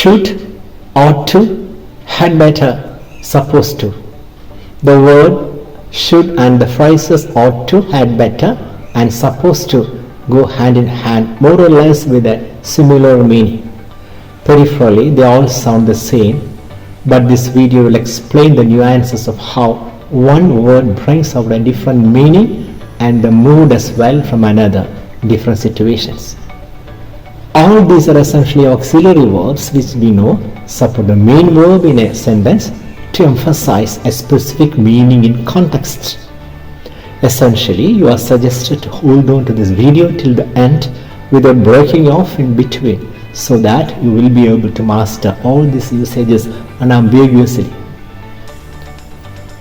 should, ought to, had better, supposed to. The word should and the phrases ought to, had better and supposed to go hand in hand, more or less with a similar meaning. Peripherally, they all sound the same, but this video will explain the nuances of how one word brings out a different meaning and the mood as well from another in different situations. All these are essentially auxiliary verbs which we know support the main verb in a sentence to emphasize a specific meaning in context. Essentially, you are suggested to hold on to this video till the end without breaking off in between, so that you will be able to master all these usages unambiguously.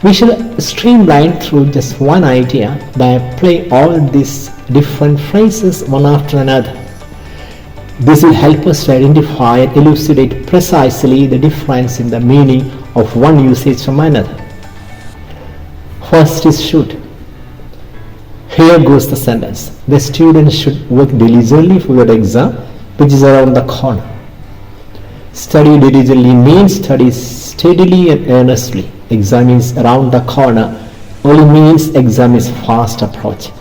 We shall streamline through just one idea by applying all these different phrases one after another. This will help us to identify and elucidate precisely the difference in the meaning of one usage from another. First is should. Here goes the sentence. The students should work diligently for their exam, which is around the corner. Study diligently means study steadily and earnestly. Exam is around the corner only means exam is fast approaching.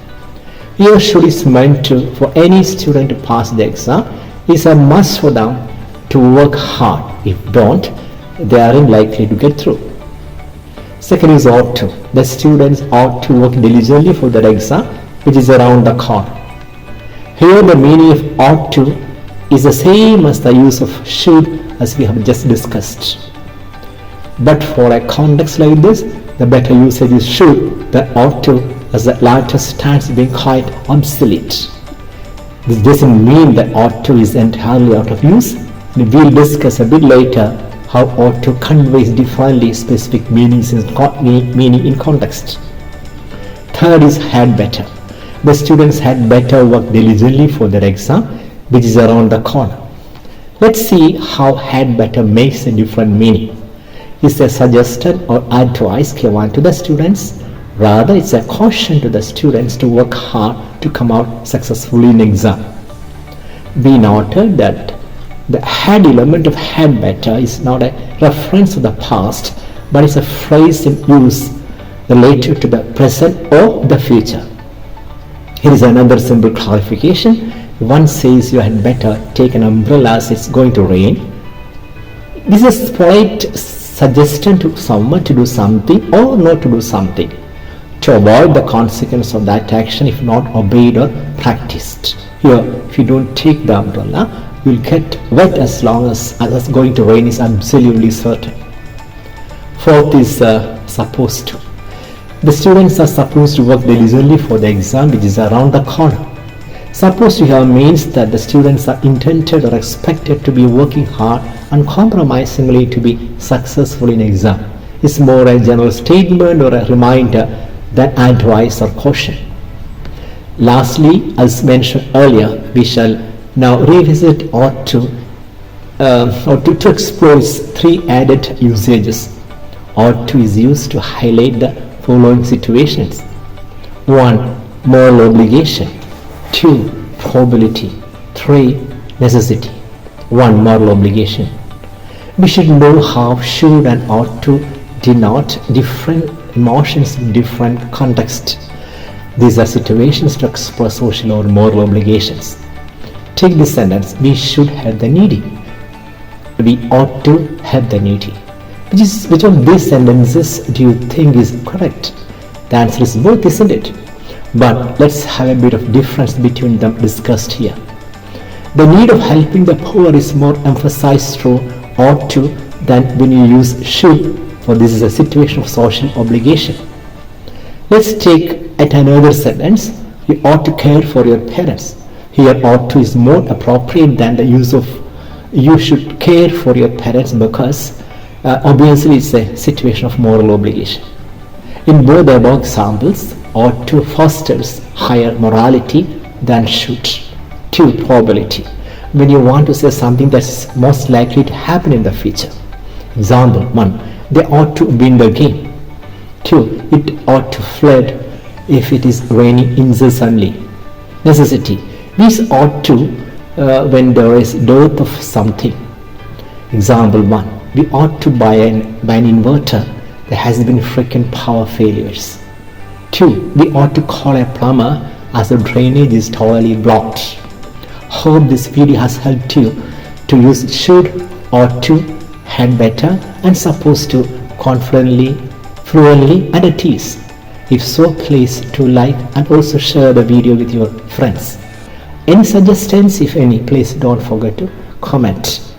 Here should is meant to, for any student to pass the exam, is a must for them to work hard. If don't, they aren't likely to get through. Second is ought to. The students ought to work diligently for their exam, which is around the corner. Here the meaning of ought to is the same as the use of should as we have just discussed. But for a context like this, the better usage is should than ought to, as the latter stands being quite obsolete. This doesn't mean that ought to is entirely out of use. We'll discuss a bit later how ought to conveys differently specific meanings in context. Third is had better. The students had better work diligently for their exam, which is around the corner. Let's see how had better makes a different meaning. Is a suggestion or advice given to the students? Rather, it's a caution to the students to work hard to come out successfully in exam. We noted that the had element of had better is not a reference to the past, but it's a phrase in use related to the present or the future. Here is another simple clarification. One says you had better take an umbrella as it's going to rain. This is polite suggestion to someone to do something or not to do something, to avoid the consequence of that action if not obeyed or practiced. Here, if you don't take the umbrella, you'll get wet as long as going to rain is absolutely certain. Fourth is supposed to. The students are supposed to work diligently for the exam, which is around the corner. Supposed to here means that the students are intended or expected to be working hard uncompromisingly to be successful in exam. It's more a general statement or a reminder than advice or caution. Lastly, as mentioned earlier, we shall now revisit ought to explore its three added usages. Ought to is used to highlight the following situations. 1. Moral obligation. 2. Probability. 3. Necessity. 1. Moral obligation. We should know how should and ought to denote different emotions in different contexts. These are situations to express social or moral obligations. Take this sentence, we should help the needy. We ought to help the needy. Which of these sentences do you think is correct? The answer is both, isn't it? But let's have a bit of difference between them discussed here. The need of helping the poor is more emphasized through ought to than when you use should, for this is a situation of social obligation. Let's take at another sentence, you ought to care for your parents. Here ought to is more appropriate than the use of you should care for your parents, because obviously it's a situation of moral obligation. In both the above examples, ought to fosters higher morality than should. 2. Probability. When you want to say something that's most likely to happen in the future. Example 1. They ought to win the game. 2. It ought to flood if it is raining incessantly. Necessity. These ought to when there is dearth of something. Example 1. We ought to buy an inverter. There has been frequent power failures. 2. We ought to call a plumber as the drainage is totally blocked. Hope this video has helped you to use should or to, had better, and supposed to confidently, fluently, and at ease. If so, please do like and also share the video with your friends. Any suggestions, if any, please don't forget to comment.